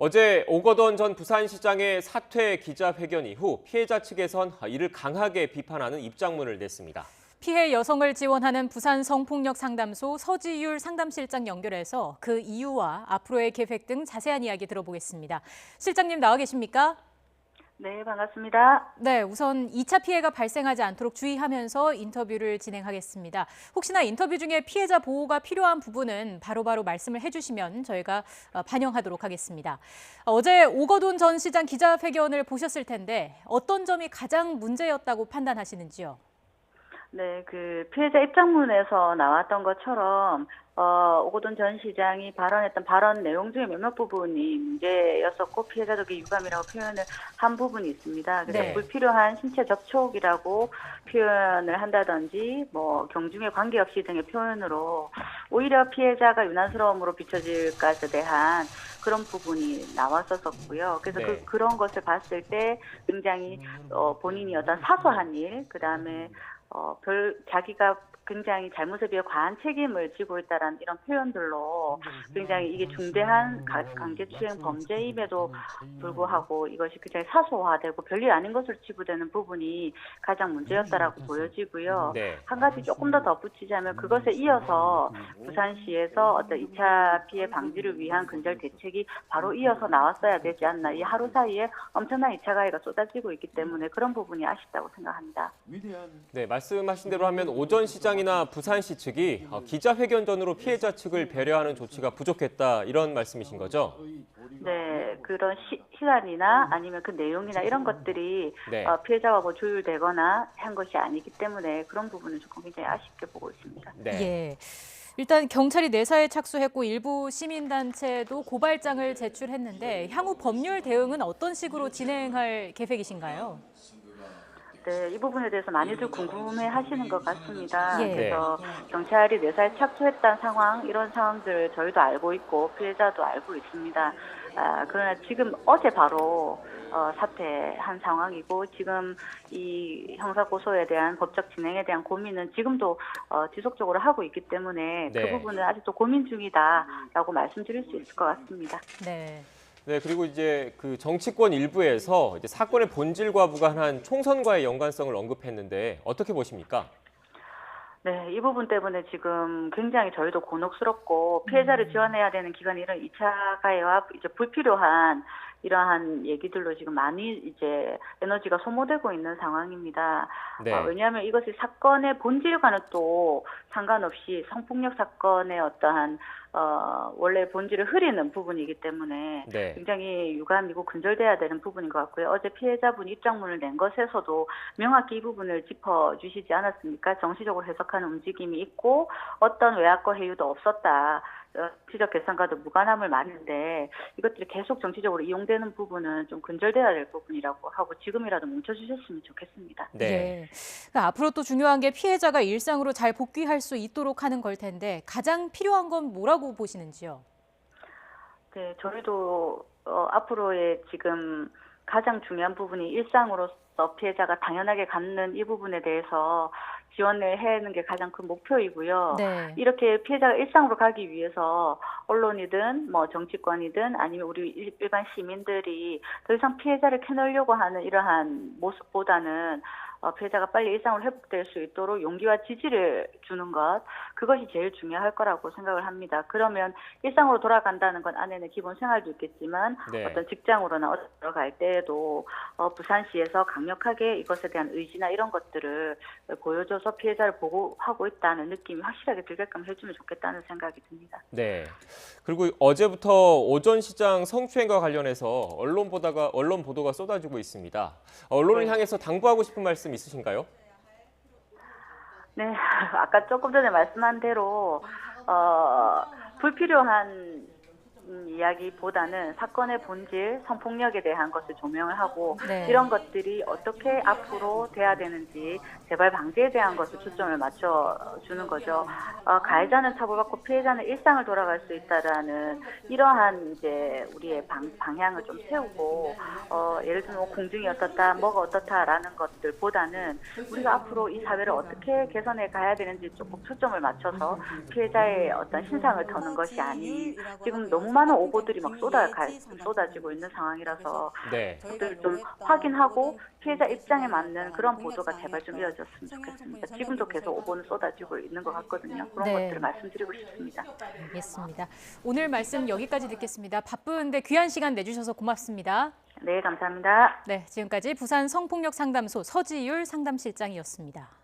어제 오거돈 전 부산시장의 사퇴 기자회견 이후 피해자 측에선 이를 강하게 비판하는 입장문을 냈습니다. 피해 여성을 지원하는 부산 성폭력 상담소 서지율 상담실장 연결해서 그 이유와 앞으로의 계획 등 자세한 이야기 들어보겠습니다. 실장님 나와 계십니까? 네, 반갑습니다. 네, 우선 2차 피해가 발생하지 않도록 주의하면서 인터뷰를 진행하겠습니다. 혹시나 인터뷰 중에 피해자 보호가 필요한 부분은 바로바로 말씀을 해주시면 저희가 반영하도록 하겠습니다. 어제 오거돈 전 시장 기자회견을 보셨을 텐데 어떤 점이 가장 문제였다고 판단하시는지요? 네, 그 피해자 입장문에서 나왔던 것처럼 오거돈 전 시장이 발언했던 발언 내용 중에 몇몇 부분이 문제였었고 피해자적인 유감이라고 표현을 한 부분이 있습니다. 그래서 네. 불필요한 신체 접촉이라고 표현을 한다든지 뭐 경중에 관계없이 등의 표현으로 오히려 피해자가 유난스러움으로 비춰질 것에 대한 그런 부분이 나왔었고요. 그래서 네. 그런 것을 봤을 때 굉장히 본인이 어떤 사소한 일, 그다음에 자기가 굉장히 잘못에 비해 과한 책임을 지고 있다라는 이런 표현들로 굉장히 이게 중대한 강제추행 범죄임에도 불구하고 이것이 굉장히 사소화되고 별일 아닌 것으로 치부되는 부분이 가장 문제였다라고 보여지고요. 네. 한 가지 조금 더 덧붙이자면 그것에 이어서 부산시에서 어떤 2차 피해 방지를 위한 근절 대책이 바로 이어서 나왔어야 되지 않나. 이 하루 사이에 엄청난 2차 가해가 쏟아지고 있기 때문에 그런 부분이 아쉽다고 생각합니다. 네, 말씀하신 대로 하면 오전 시장이나 부산시 측이 기자회견 전으로 피해자 측을 배려하는 조치가 부족했다 이런 말씀이신 거죠? 네, 그런 시간이나 아니면 그 내용이나 이런 것들이 네. 피해자와 뭐 조율되거나 한 것이 아니기 때문에 그런 부분은 조금 굉장히 아쉽게 보고 있습니다. 네. 예. 일단 경찰이 내사에 착수했고 일부 시민단체도 고발장을 제출했는데 향후 법률 대응은 어떤 식으로 진행할 계획이신가요? 네, 이 부분에 대해서 많이들 궁금해 하시는 것 같습니다. 예. 그래서 경찰이 내사에 착수했다는 상황, 이런 상황들 저희도 알고 있고 피해자도 알고 있습니다. 그러나 지금 어제 바로 사퇴한 상황이고 지금 이 형사고소에 대한 법적 진행에 대한 고민은 지금도 지속적으로 하고 있기 때문에 네. 그 부분은 아직도 고민 중이다라고 말씀드릴 수 있을 것 같습니다. 네. 네, 그리고 이제 그 정치권 일부에서 이제 사건의 본질과 무관한 총선과의 연관성을 언급했는데 어떻게 보십니까? 네, 이 부분 때문에 지금 굉장히 저희도 곤혹스럽고 피해자를 지원해야 되는 기관이 이런 2차 가해와 이제 불필요한 이러한 얘기들로 지금 많이 이제 에너지가 소모되고 있는 상황입니다. 네. 왜냐하면 이것이 사건의 본질과는 또 상관없이 성폭력 사건의 어떠한 원래 본질을 흐리는 부분이기 때문에 네. 굉장히 유감이고 근절돼야 되는 부분인 것 같고요. 어제 피해자분이 입장문을 낸 것에서도 명확히 이 부분을 짚어주시지 않았습니까? 정치적으로 해석하는 움직임이 있고 어떤 외압과 해유도 없었다. 정치적 계산과도 무관함을 말했는데 이것들이 계속 정치적으로 이용되는 부분은 좀 근절돼야 될 부분이라고 하고 지금이라도 멈춰주셨으면 좋겠습니다. 네. 예. 그러니까 앞으로 또 중요한 게 피해자가 일상으로 잘 복귀할 수 있도록 하는 걸 텐데 가장 필요한 건 뭐라고 보시는지요? 네, 저희도 앞으로의 지금 가장 중요한 부분이 일상으로서 피해자가 당연하게 갖는 이 부분에 대해서 지원을 해내는 게 가장 큰 목표이고요. 네. 이렇게 피해자가 일상으로 가기 위해서 언론이든 뭐 정치권이든 아니면 우리 일반 시민들이 더 이상 피해자를 캐내려고 하는 이러한 모습보다는 피해자가 빨리 일상으로 회복될 수 있도록 용기와 지지를 주는 것, 그것이 제일 중요할 거라고 생각을 합니다. 그러면 일상으로 돌아간다는 건 안에는 기본 생활도 있겠지만 네. 어떤 직장으로나 어디 들어갈 때에도 부산시에서 강력하게 이것에 대한 의지나 이런 것들을 보여줘서 피해자를 보호하고 있다는 느낌이 확실하게 들게끔 해주면 좋겠다는 생각이 듭니다. 네. 그리고 어제부터 오전 시장 성추행과 관련해서 언론 보도가 쏟아지고 있습니다. 언론을 네. 향해서 당부하고 싶은 말씀 있으신가요? 네, 아까 조금 전에 말씀한 대로 불필요한 이야기보다는 사건의 본질, 성폭력에 대한 것을 조명을 하고 네. 이런 것들이 어떻게 앞으로 돼야 되는지 재발 방지에 대한 것을 초점을 맞춰주는 거죠. 가해자는 처벌받고 피해자는 일상을 돌아갈 수 있다라는 이러한 이제 우리의 방향을 좀 세우고 예를 들면 공중이 어떻다, 뭐가 어떻다라는 것들보다는 우리가 앞으로 이 사회를 어떻게 개선해 가야 되는지 조금 초점을 맞춰서 피해자의 어떤 신상을 터는 것이 아닌 지금 너무 많은 많은 오보들이 막 쏟아지고 있는 상황이라서 네. 그것들을 좀 확인하고 피해자 입장에 맞는 그런 보도가 제발 좀 이어졌으면 좋겠습니다. 지금도 계속 오보는 쏟아지고 있는 것 같거든요. 그런 네. 것들을 말씀드리고 싶습니다. 알겠습니다. 오늘 말씀 여기까지 듣겠습니다. 바쁜데 귀한 시간 내주셔서 고맙습니다. 네, 감사합니다. 네, 지금까지 부산 성폭력 상담소 서지율 상담실장이었습니다.